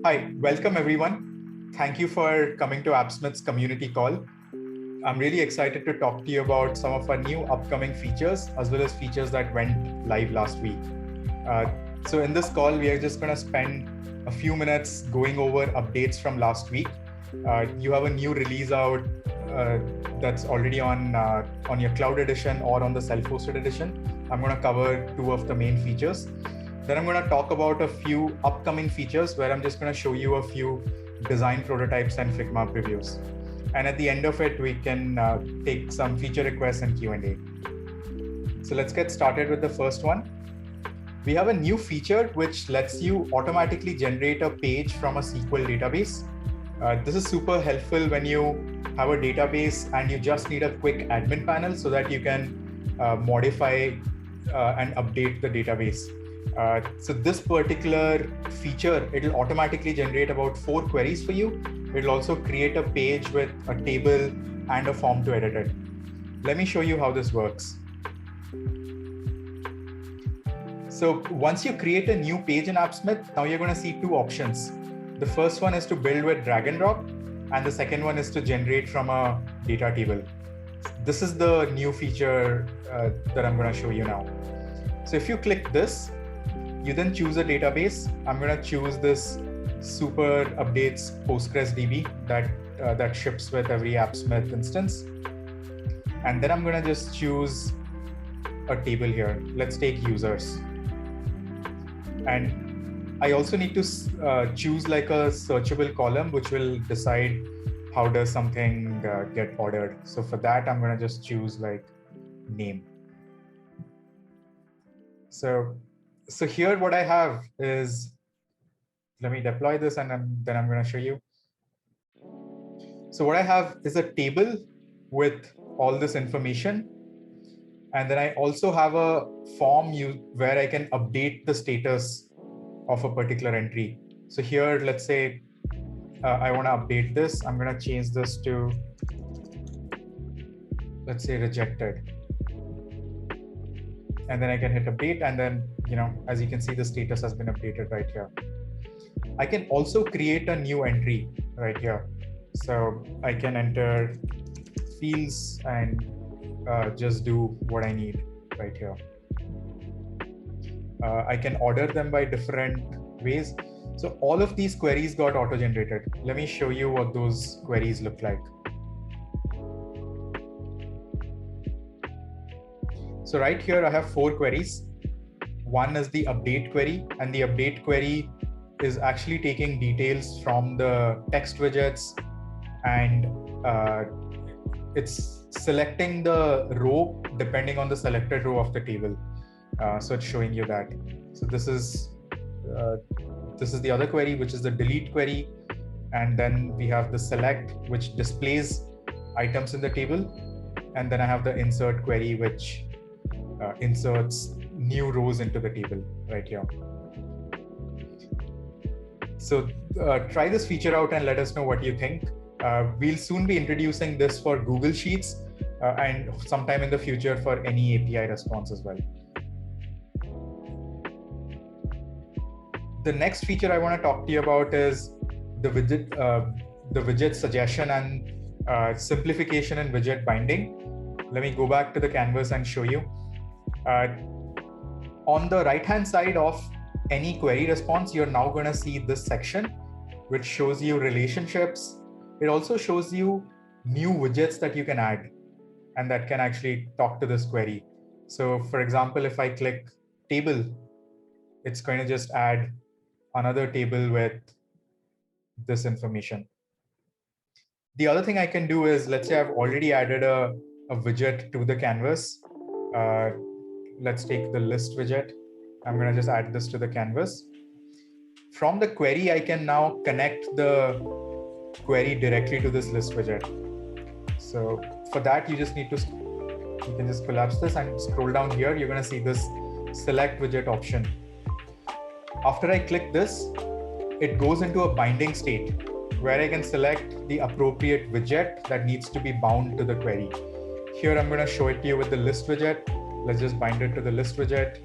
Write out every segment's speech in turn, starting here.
Hi, welcome everyone. Thank you for coming to AppSmith's community call. I'm really excited to talk to you about some of our new upcoming features as well as features that went live last week. So in this call, we are just going to spend a few minutes going over updates from last week. You have a new release out that's already on your cloud edition or on the self-hosted edition. I'm going to cover two of the main features. Then I'm going to talk about a few upcoming features where I'm just going to show you a few design prototypes and Figma previews. And at the end of it, we can take some feature requests and Q&A. So let's get started with the first one. We have a new feature which lets you automatically generate a page from a SQL database. This is super helpful when you have a database and you just need a quick admin panel so that you can modify and update the database. So this particular feature, it'll automatically generate about 4 queries for you. It'll also create a page with a table and a form to edit it. Let me show you how this works. So once you create a new page in AppSmith, now you're going to see two options. The first one is to build with drag and drop, and the second one is to generate from a data table. This is the new feature that I'm going to show you now. So if you click this, you then choose a database. I'm going to choose this Super Updates PostgreSDB that ships with every AppSmith instance. And then I'm going to just choose a table here. Let's take users. And I also need to choose like a searchable column, which will decide how does something get ordered. So for that, I'm going to just choose like name. So here what I have is, let me deploy this and then I'm going to show you. So what I have is a table with all this information. And then I also have a form where I can update the status of a particular entry. So here, let's say I want to update this. I'm going to change this to, let's say, rejected. And then I can hit update. And then, as you can see, the status has been updated right here. I can also create a new entry right here. So I can enter fields and just do what I need right here. I can order them by different ways. So all of these queries got auto-generated. Let me show you what those queries look like. So right here, I have 4 queries. One is the update query, and the update query is actually taking details from the text widgets, and it's selecting the row depending on the selected row of the table. So it's showing you that. So this is the other query, which is the delete query. And then we have the select, which displays items in the table. And then I have the insert query, which inserts new rows into the table right here. So try this feature out and let us know what you think. We'll soon be introducing this for Google Sheets and sometime in the future for any API response as well. The next feature I want to talk to you about is the widget suggestion and simplification in widget binding. Let me go back to the canvas and show you. On the right-hand side of any query response, you're now going to see this section, which shows you relationships. It also shows you new widgets that you can add and that can actually talk to this query. So for example, if I click table, it's going to just add another table with this information. The other thing I can do is, let's say I've already added a widget to the canvas. Let's take the list widget. I'm going to just add this to the canvas. From the query, I can now connect the query directly to this list widget. So for that, you can just collapse this and scroll down here. You're going to see this select widget option. After I click this, it goes into a binding state where I can select the appropriate widget that needs to be bound to the query. Here, I'm going to show it to you with the list widget. let's just bind it to the list widget.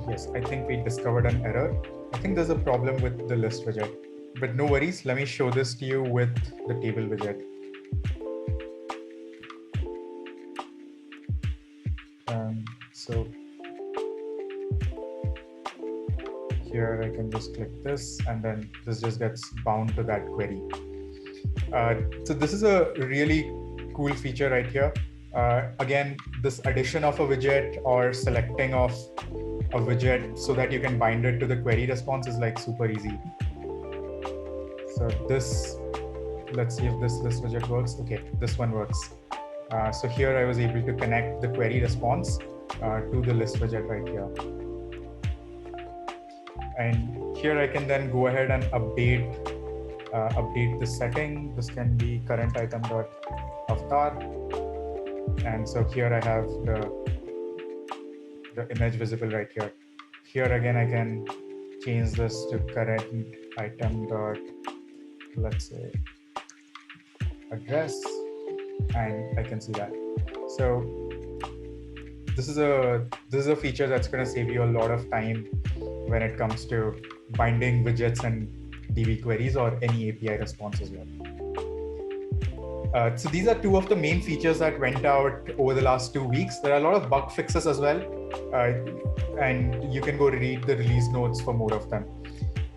Yes, I think we discovered an error. I think there's a problem with the list widget, but no worries. Let me show this to you with the table widget. So here I can just click this, and then this just gets bound to that query. So this is a really cool feature right here. Again, this addition of a widget or selecting of a widget so that you can bind it to the query response is like super easy. So this, let's see if this list widget works. Okay, this one works. So here I was able to connect the query response to the list widget right here. And here I can then go ahead and update the setting. This can be current item dot avatar. And so here I have the image visible right here. Here again, I can change this to current item dot, let's say, address, and I can see that. So this is a feature that's going to save you a lot of time when it comes to binding widgets and DB queries or any API response as well. So these are two of the main features that went out over the last 2 weeks. There are a lot of bug fixes as well, and you can go read the release notes for more of them.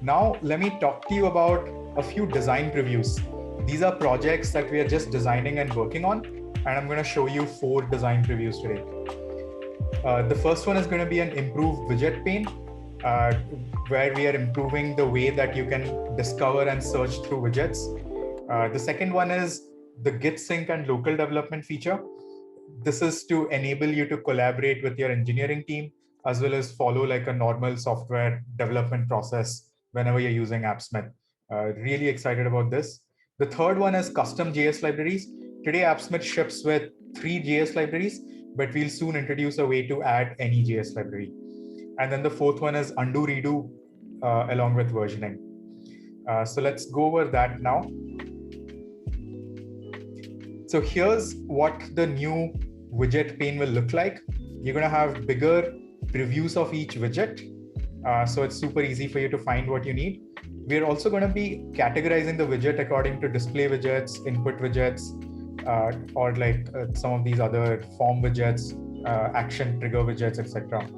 Now, let me talk to you about a few design previews. These are projects that we are just designing and working on, and I'm going to show you 4 design previews today. The first one is going to be an improved widget pane, where we are improving the way that you can discover and search through widgets. The second one is the Git sync and local development feature. This is to enable you to collaborate with your engineering team, as well as follow like a normal software development process whenever you're using AppSmith. Really excited about this. The third one is custom JS libraries. Today, AppSmith ships with 3 JS libraries, but we'll soon introduce a way to add any JS library. And then the fourth one is undo redo along with versioning. So let's go over that now. So here's what the new widget pane will look like. You're going to have bigger previews of each widget. So it's super easy for you to find what you need. We're also going to be categorizing the widget according to display widgets, input widgets, or like some of these other form widgets, action trigger widgets, etc.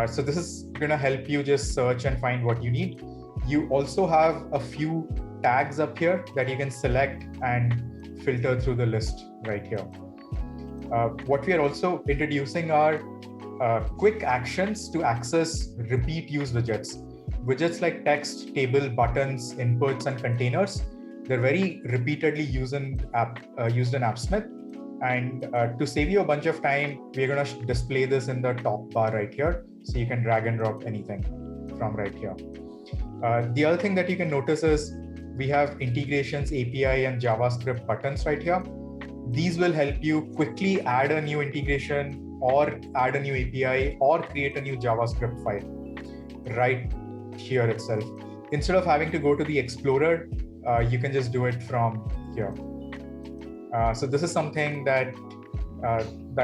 So this is going to help you just search and find what you need. You also have a few tags up here that you can select and filter through the list right here. What we are also introducing are quick actions to access repeat use widgets. Widgets like text, table, buttons, inputs, and containers, they're very repeatedly used in AppSmith. And to save you a bunch of time, we're going to display this in the top bar right here. So you can drag and drop anything from right here. The other thing that you can notice is we have integrations, API, and JavaScript buttons right here. These will help you quickly add a new integration or add a new API or create a new JavaScript file right here itself. Instead of having to go to the Explorer, you can just do it from here. So this is something that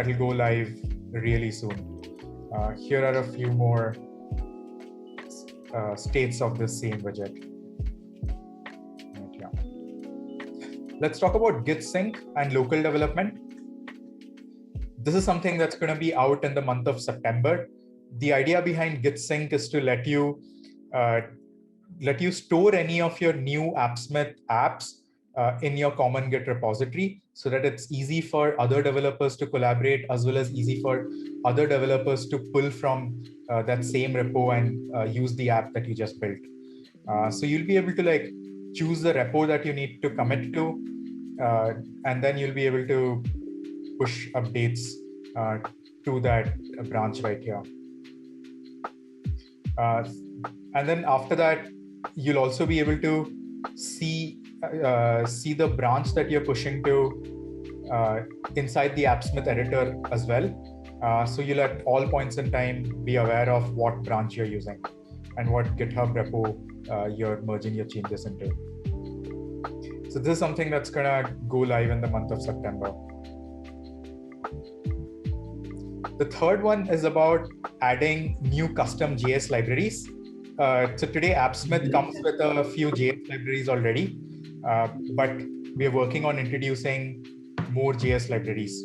will go live really soon. Here are a few more states of this same widget. Let's talk about Git sync and local development. This is something that's going to be out in the month of September. The idea behind Git sync is to let you store any of your new AppSmith apps in your common Git repository, so that it's easy for other developers to collaborate, as well as easy for other developers to pull from that same repo and use the app that you just built. So you'll be able to like choose the repo that you need to commit to, and then you'll be able to push updates to that branch right here. And then after that, you'll also be able to see the branch that you're pushing to inside the AppSmith editor as well. So you'll at all points in time be aware of what branch you're using and what GitHub repo you're merging your changes into. So this is something that's gonna go live in the month of September. The third one is about adding new custom JS libraries. So today AppSmith comes with a few JS libraries already, but we are working on introducing more JS libraries.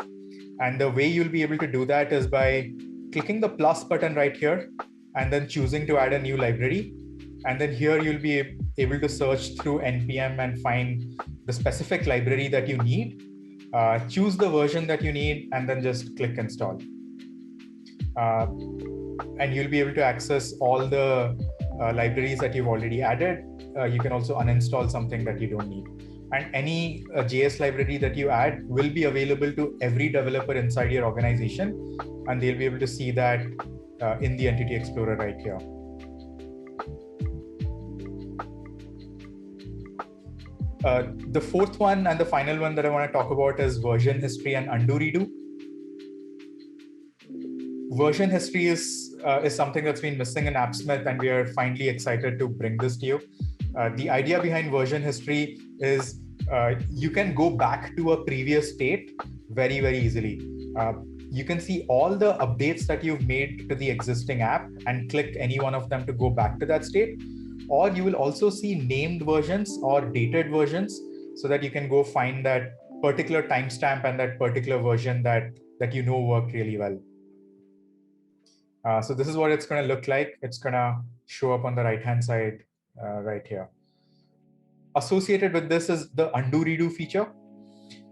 And the way you'll be able to do that is by clicking the plus button right here and then choosing to add a new library. And then here you'll be able to search through NPM and find the specific library that you need. Choose the version that you need and then just click install. And you'll be able to access all the libraries that you've already added. You can also uninstall something that you don't need. And any JS library that you add will be available to every developer inside your organization, and they'll be able to see that in the Entity Explorer right here. The fourth one and the final one that I want to talk about is version history and undo redo. Version history is something that's been missing in AppSmith, and we are finally excited to bring this to you. The idea behind version history is you can go back to a previous state very, very easily. You can see all the updates that you've made to the existing app and click any one of them to go back to that state. Or you will also see named versions or dated versions so that you can go find that particular timestamp and that particular version that you know worked really well. So this is what it's going to look like. It's going to show up on the right-hand side right here. Associated with this is the undo redo feature.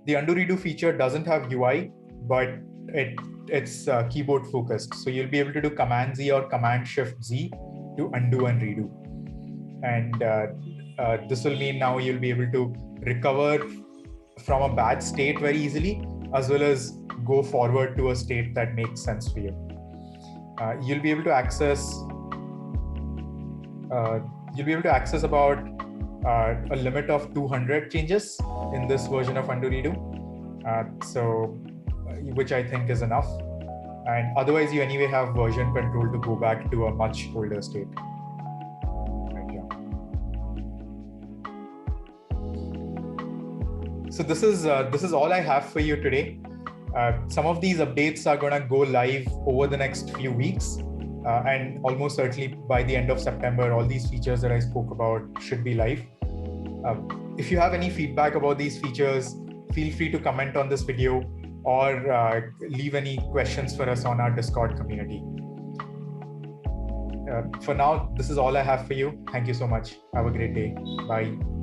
The undo redo feature doesn't have UI, but it's keyboard focused. So you'll be able to do Command Z or Command Shift Z to undo and redo. And this will mean now you'll be able to recover from a bad state very easily, as well as go forward to a state that makes sense for you. You'll be able to access about a limit of 200 changes in this version of undo redo, which I think is enough. And otherwise, you anyway have version control to go back to a much older state. Right here. So this is all I have for you today. Some of these updates are going to go live over the next few weeks. And almost certainly by the end of September, all these features that I spoke about should be live. If you have any feedback about these features, feel free to comment on this video or leave any questions for us on our Discord community. For now, this is all I have for you. Thank you so much. Have a great day. Bye.